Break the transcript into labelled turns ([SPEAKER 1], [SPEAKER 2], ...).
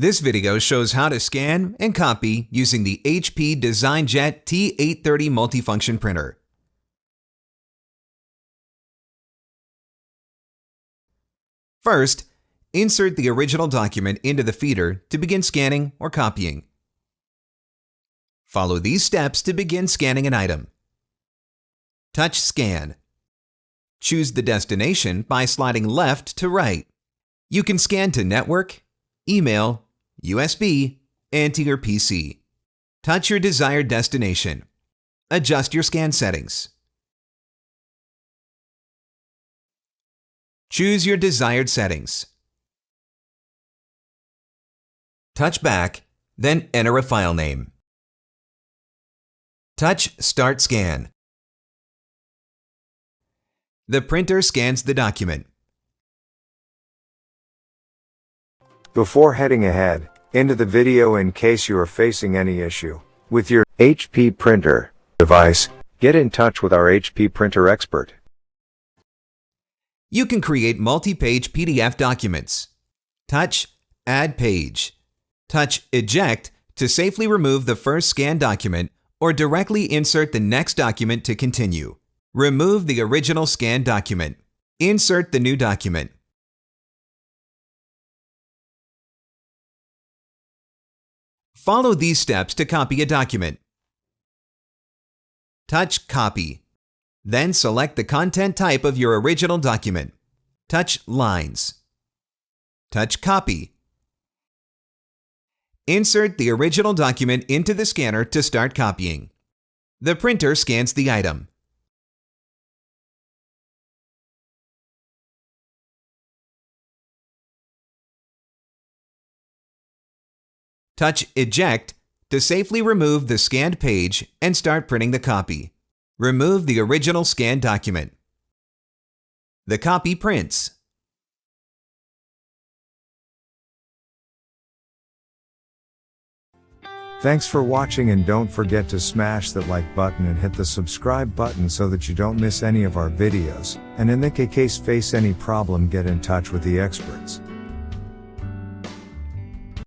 [SPEAKER 1] This video shows how to scan and copy using the HP DesignJet T830 multifunction printer. First, insert the original document into the feeder to begin scanning or copying. Follow these steps to begin scanning an item. Touch Scan. Choose the destination by sliding left to right. You can scan to network, email, USB, and to your PC. Touch your desired destination. Adjust your scan settings. Choose your desired settings. Touch Back, then enter a file name. Touch Start Scan. The printer scans the document.
[SPEAKER 2] Before heading ahead into the video, in case you are facing any issue with your HP printer device, get in touch with our HP printer expert.
[SPEAKER 1] You can create multi-page PDF documents. Touch Add Page. Touch Eject to safely remove the first scanned document or directly insert the next document to continue. Remove the original scanned document. Insert the new document. Follow these steps to copy a document. Touch Copy. Then select the content type of your original document. Touch Lines. Touch Copy. Insert the original document into the scanner to start copying. The printer scans the item. Touch Eject to safely remove the scanned page and start printing the copy. Remove the original scanned document. The copy prints.
[SPEAKER 2] Thanks for watching, and don't forget to smash that like button and hit the subscribe button so that you don't miss any of our videos. And in the case face any problem, get in touch with the experts.